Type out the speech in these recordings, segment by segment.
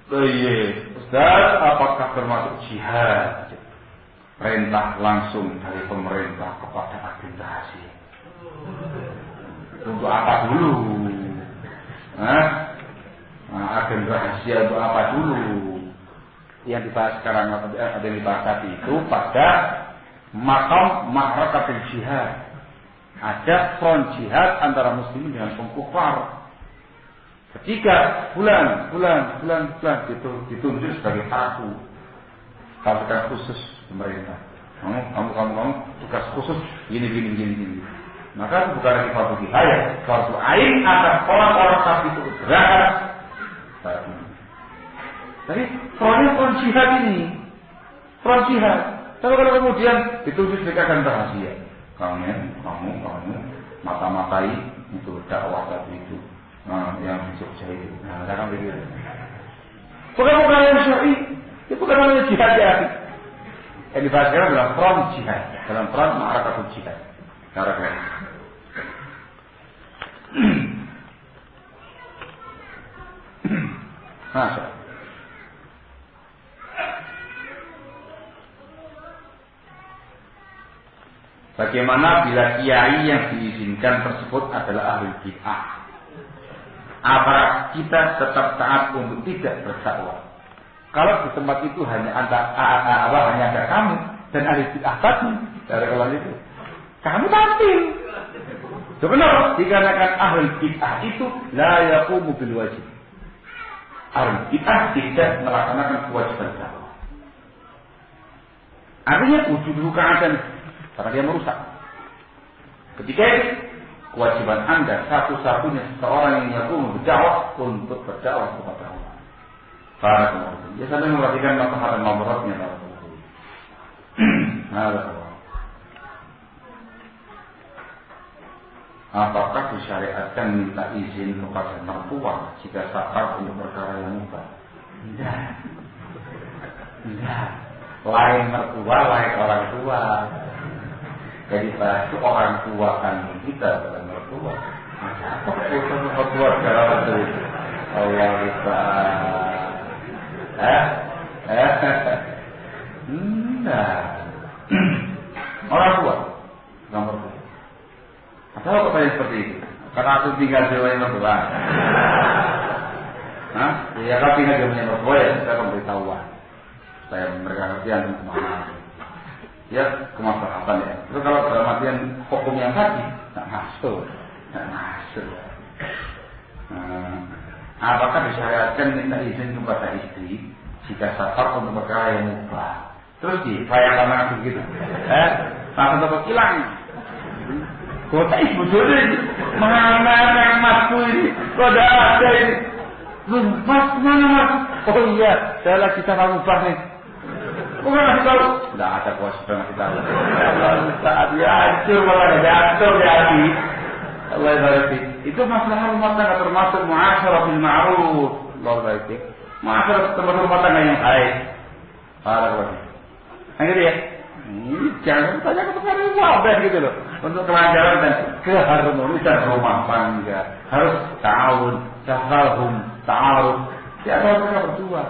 Iya, Ustaz, apakah termasuk jihad? Perintah langsung dari pemerintah kepada agen rahasia. Untuk apa dulu? Agen rahasia untuk apa dulu? Yang dibahas sekarang atau yang dibahas tadi itu pada makam ma'rakatul jihad. Ada front jihad antara muslimin dengan kaum kufar. Ketika bulan itu ditunjuk sebagai pasukan khusus pemerintah. Kamu tugas khusus gini. Maka bukan lagi fardu kifayah, fardu ain atas orang-orang kafir itu bergerak. Jadi front jihad ini, front jihad. Tapi kalau kemudian ditunjuk sebagai agen rahasia, kamu mata-matai untuk dakwah tadi itu. Yang di Jogja itu. Kan begitu. Bukan yang syar'i, itu bukan namanya jihad ya. Yang dibahas sekarang adalah front jihad, dalam front ma'rakatul jihad. Cara-cara. Masya. Bagaimana bila kiai yang diizinkan tersebut adalah ahli bid'ah? Apa kita tetap taat untuk tidak berdakwah? Kalau di tempat itu hanya ada kamu dan ahli bid'ah tadi, dari kalau itu, kamu tampil. Itu benar. Dikarenakan ahli bid'ah itu la yaqumu bil wajib. Ahli bid'ah tidak melaksanakan kewajiban dakwah. Artinya wujud keadaan karena dia merusak. Ketika itu kewajiban Anda satu-satunya seorang yang yaqumu berdakwah untuk berdakwah kepada Allah. Barakallahu. Ya sampai memperhatikan masalah dan mabaratnya barakallahu. Apakah disyariatkan minta izin kepada mertua jika safar untuk perkara yang mubah? Tidak. Lain mertua, lain orang tua. Jadi itu orang tua kan kita bukan mertua. Apa urusan mertua segala macam itu? Allah Enggak. Orang tua, bukan mertua. Atau apa pertanyaan seperti itu? Karena aku tinggal di rumah mertua. Ya kalau tinggal di rumah mertua ya saya akan beritahuan. Saya mereka ngerti yang kemana. Ya kemaslahatan ya. Itu kalau dalam artian hukum yang tadi tak masuk. Apakah disyariatkan minta izin kepada istri jika safar untuk perkara yang mubah? Terus dibayangkan langsung begitu. Langsung tetap hilang. Kota ibu jodoh ini mana yang masku ini? Kok tidak ada ini? Mas mana mas? Oh iya, saya lagi safar mubah nih. Bukan ngasih tahu. Tidak ada kewajiban ngasih tahu. Allah saat dia hancur malah jatuh di hati. Allah berarti itu masalah rumah tangga termasuk muasyarah bil ma'ruf. Allah berarti muasyarah termasuk rumah tangga yang baik. Barakallahu. Yang gitu ya. Ini jangan tanya ke perkara yang wadah gitu loh. Untuk kelancaran dan keharmonisan rumah tangga harus ta'awun, tafahum, ta'aruf. Siapa mereka berdua.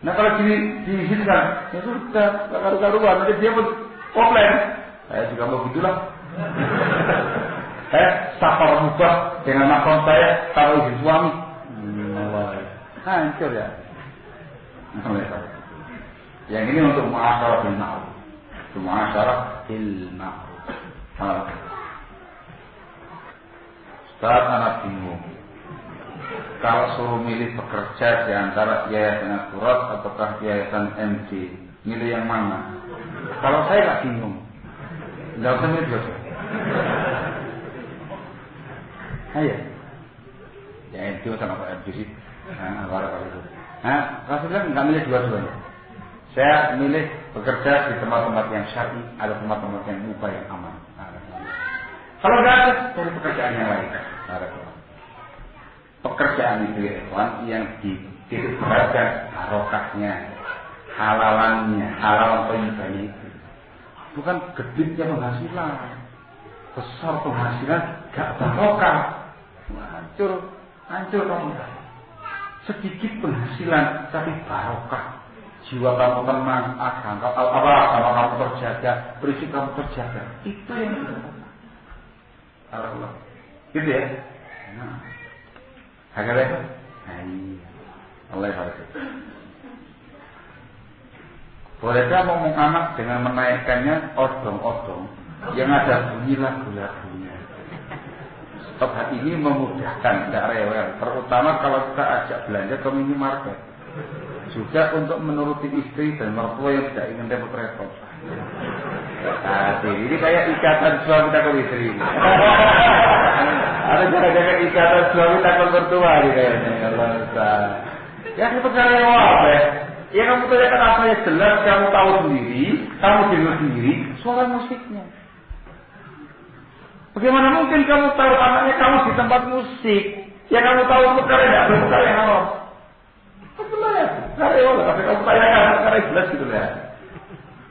Nah kalau diizinkan, ya sudah, tak karu-karuan, nanti dia pun komplain. Saya juga mau gitulah. Safar mubah dengan makam saya, kalau izin suami. Hancur ya. Yang ini untuk muasyarah bil ma'ruf. Muasyarah bil ma'ruf. Ustaz, anak bingung. Kalau suruh milih pekerja di antara yayasan Al-Qurat ataukah yayasan MD, milih yang mana? Kalau saya tak bingung, tidak usah milih dua-dua. Ayo, ya MD sama Pak MD sih. Kalau bilang nggak milih dua-duanya. Saya milih bekerja di tempat-tempat yang syar'i atau tempat-tempat yang mubah yang aman. Kalau nggak ada, cari pekerjaan yang lain. Pekerjaan itu yang dititik beratkan barokahnya, halalannya, halalan penghasilannya itu. Bukan gedenya penghasilan, besar penghasilan, gak barokah, hancur kamu. sedikit penghasilan tapi barokah. Jiwa kamu tenang, agama kamu terjaga, prinsip kamu terjaga. Itu yang Allah. Gitu ya. Nah. Agar Allah barik. Bolehkah ngomong anak dengan menaikkannya odong-odong yang ada bunyi lagu-lagunya? Stok hati ini memudahkan, tidak rewel. Terutama kalau kita ajak belanja ke minimarket. Juga untuk menuruti istri dan mertua yang tidak ingin repot-repot. Nah, ini kayak ikatan suami takut istri. Ada jaga-jaga ikatan suami takut mertua nih kayaknya. Allah Ustaz. Ya itu perkara yang apa ya? Ya kamu tanyakan apa yang jelas, kamu tahu sendiri, kamu dengar sendiri suara musiknya. Bagaimana mungkin kamu taruh anaknya kamu di tempat musik? Ya kamu tahu perkara yang tidak perkara yang haram. Betul ya, karena tapi kamu tanyakan karena jelas gitu ya.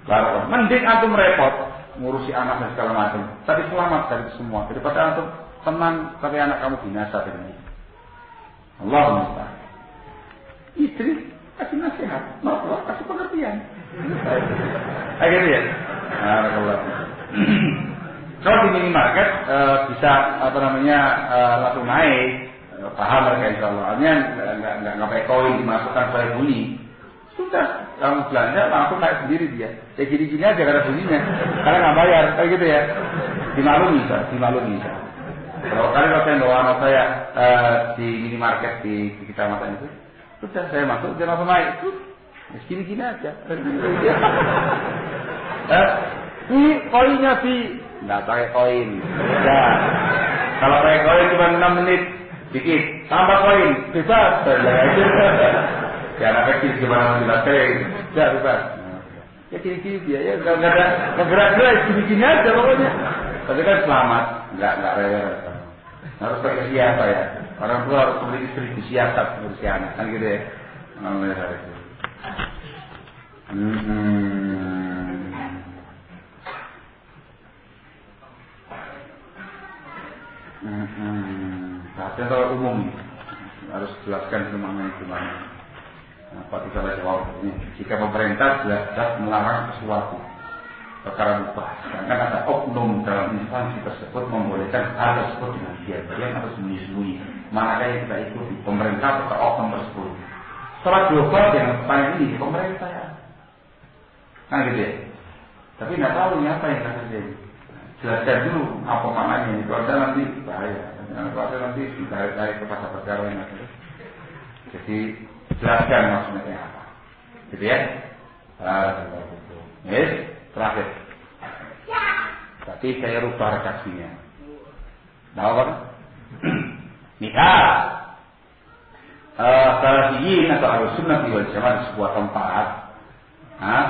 Baru, mending antum repot ngurusi anak dan segala macam, tapi selamat dari semua daripada antum tenang tapi anak kamu binasa dengan itu. Allahumma musta'an. Istri kasih nasihat, mertua kasih pengertian. Akhirnya ya. Alhamdulillah. Kalau di minimarket bisa langsung naik. Paham mereka insyaallah. Artinya enggak pakai koin dimasukkan pada bunyi. Sudah, kamu belanja langsung naik sendiri dia. Kayak gini-gini aja karena bunyinya. Karena enggak bayar, kayak gitu ya. Dimaklumi. Kalau saya bawa anak saya di minimarket di kecamatan itu, sudah saya masuk dia langsung naik. Gini-gini aja. Ini koinnya enggak pakai koin. Ya. Kalau pakai koin cuma 6 menit. Dikit, tambah koin, bebas. Ya anak kecil gimana dilatih, ya bebas. Ya kiri-kiri dia, ya nggak ada gerak-gerak, gini-gini aja pokoknya. Tapi kan selamat, nggak rewel. Harus pakai siapa ya? Orang tua harus memiliki seribu siasat berusia anak, kan gitu ya. Alhamdulillah itu. Perhatian kalau umum harus jelaskan gimana. Apa tidak jawab ini? Jika pemerintah jelas melarang sesuatu perkara mubah, sedangkan ada oknum dalam instansi tersebut membolehkan hal tersebut dengan diam-diam atau sembunyi-sembunyi, manakah yang kita ikuti pemerintah atau oknum tersebut? Secara global yang pertanyaan ini pemerintah ya, kan gitu ya. Tapi tidak tahu ini apa yang akan terjadi. Jelaskan dulu apa maknanya. Kalau ada nanti bahaya. Kalau ada nanti ditarik ke pasar perkara yang ada. Jadi jelaskan maksudnya apa. Gitu ya. Yes, terakhir. Tapi saya rubah redaksinya. Tahu apa? Misal salafiyin atau Ahlussunnah wal Jamaah di sebuah tempat,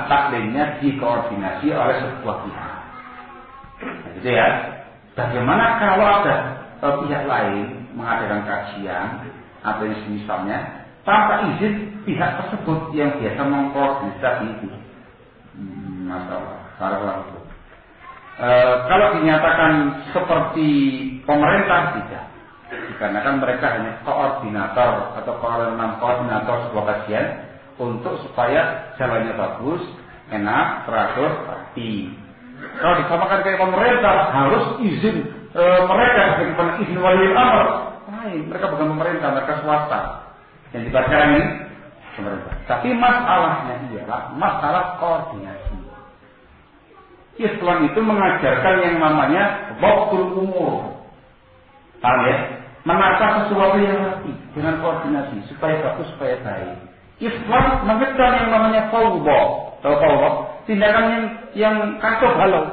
taklimnya dikoordinasi oleh sebuah pihak. Gitu ya. Bagaimana kalau ada pihak lain mengadakan kajian atau yang semisalnya tanpa izin pihak tersebut yang biasa mengkoordinasi itu? Masalah. Kalau dinyatakan seperti pemerintah tidak, dikarenakan mereka hanya koordinator atau koordinator sebuah kajian untuk supaya jalannya bagus, enak, teratur, rapi. Kalau disamakan kayak pemerintah harus izin mereka sebagai izin wali amr. Lain, mereka bukan pemerintah, mereka swasta. Yang dibacakan ini pemerintah. Tapi masalahnya ialah masalah koordinasi. Islam itu mengajarkan yang namanya waktul umur. Paham ya? Menata sesuatu yang rapi dengan koordinasi supaya bagus, supaya baik. Islam mengecam yang namanya fawdha. Tahu fawdha? Tindakan yang kacau balau.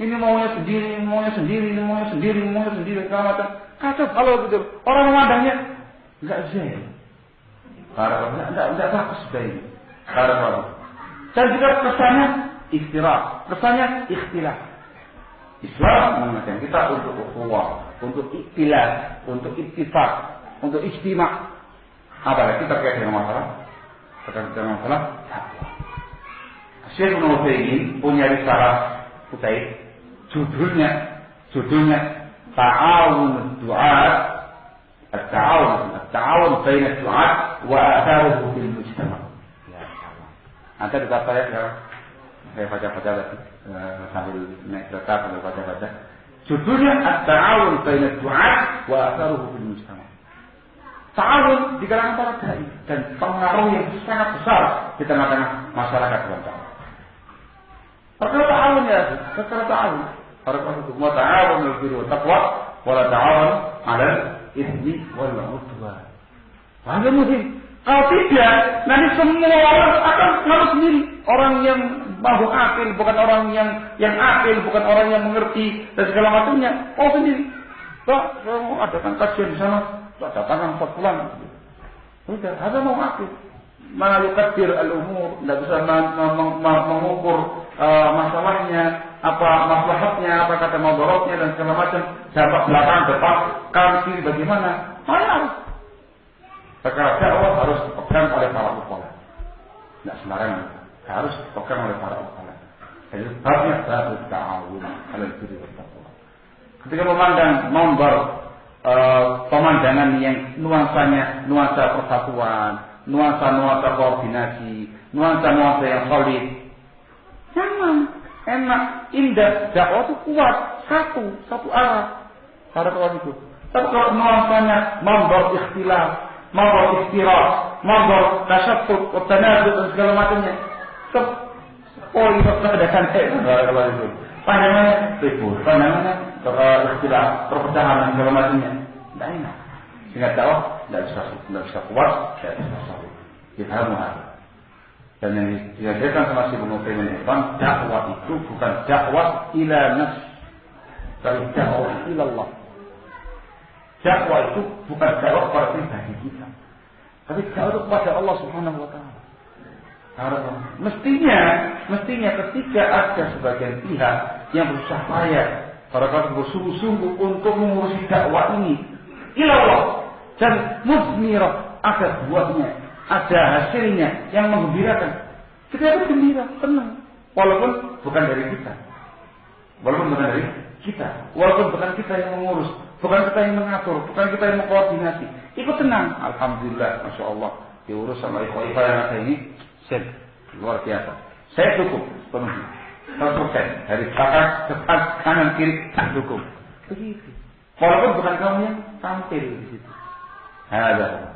Ini maunya sendiri, segala macam. Kacau balau gitu. Orang memandangnya enggak zen. Enggak bagus sudah ini. Dan juga kesannya istirahat, kesannya ikhtilaf. Islam mengajarkan kita untuk ukhuwah, untuk ikhtilaf, untuk ittifaq, untuk ijtima'. Apalagi terkait dengan masalah takwa. Syekh Ibnu Utsaimin punya risalah Kutayb, judulnya Ta'awun Du'at, At-Ta'awun baina Du'at wa atharuhu fil mujtama'. Ya Allah. Nanti dekat saya baca-baca lagi sambil naik kereta sambil baca-baca. Judulnya at-ta'awun baina ad-du'at wa atharuhu fil mujtama'. Ta'awun di kalangan para dai dan pengaruh yang sangat besar di tengah-tengah masyarakat bangsa. Perkara ta'awun ya, perkara ta'awun. Perkara itu wa ta'awun 'alal birri wat taqwa wa la ta'awun 'alal itsmi wal 'udwan. Hal muhim. Kalau tidak, nanti semua orang akan malu sendiri. Orang yang mahu akil, bukan orang yang akil, bukan orang yang mengerti dan segala macamnya. Oh sendiri. Pak, saya mau adakan kajian di sana. Datang 4 bulan. Sudah, ada mau akil. Mana yukadir al-umur, tidak bisa mengukur masalahnya, apa maslahatnya, apa kata madaratnya dan segala macam. Dampak belakang, depan, kanan kiri bagaimana? Mana? Perkara dakwah harus dipegang oleh para ulama. Tidak sembarangan, harus dipegang oleh para ulama. Jadi babnya harus ta'awun 'alal birri wat taqwa. Ketika memandang mimbar pemandangan yang nuansa persatuan, nuansa koordinasi, nuansa yang solid, nyaman, enak, indah, dakwah itu kuat, satu arah, para kawan itu. Tapi kalau nuansanya mambar ikhtilaf, mambar istirah, mambar tasyafut, tanazul dan segala macamnya, ada itu. Pandangannya ribut, pandangannya ikhtilaf, perpecahan dan segala macamnya, tidak enak. Sehingga dakwah tidak bisa kuat, tidak bisa solid. Kita harus. Dan yang diajarkan sama si Ibnu Utsaimin dakwah itu bukan dakwah ila nafs, tapi dakwah ila Allah. Dakwah itu bukan dakwah kepada pribadi kita, tapi dakwah kepada Allah Subhanahu wa taala. Mestinya ketika ada sebagian pihak yang berusaha payah, para kaum bersungguh-sungguh untuk mengurusi dakwah ini ila Allah dan musmirah, ada buahnya, ada hasilnya yang menggembirakan. Kita harus gembira, tenang, walaupun bukan dari kita, walaupun bukan kita yang mengurus, bukan kita yang mengatur, bukan kita yang mengkoordinasi. Ikut tenang, alhamdulillah, masya Allah, diurus sama ikhwah-ikhwah yang ada ini. Luar biasa. Saya dukung penuh 100% dari belakang, depan, kanan, kiri, tak dukung. Begitu. Walaupun bukan kamu yang tampil di situ. Ada.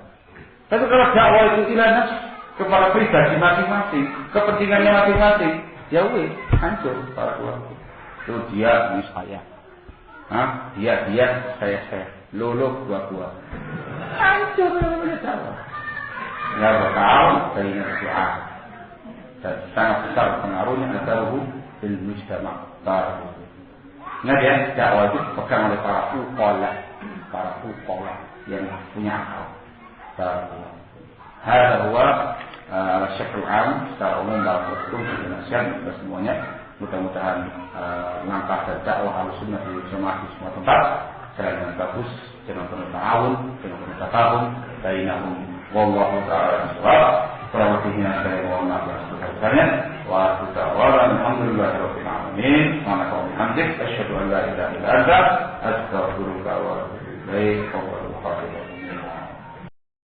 Tapi kalau dakwah itu ila nafs, kepada pribadi masing-masing, kepentingannya masing-masing, ya weh, hancur para keluarga. Itu dia, ini saya. Dia, saya. Lolo, gua. Hancur namanya dakwah. Ya bakal baina doa. Dan sangat besar pengaruhnya adalah fil mujtama'. Ingat ya, dakwah itu dipegang oleh para uqala yang punya akal. Hada huwa al-syakl 'am secara umum dalam hukum dan nasihat kita semuanya. Mudah-mudahan langkah dan dakwah Ahlussunnah wal Jamaah di semua tempat jalan yang bagus, dengan penuh ta'awun, dengan penuh tafahum bainahum. Wallahu ta'ala bisawab. Kurang lebihnya saya mohon maaf yang sebesar-besarnya. Wa alhamdulillahi rabbil alamin. Subhanaka wa bihamdik asyhadu an la ilaha illa anta astaghfiruka wa atubu ilaik.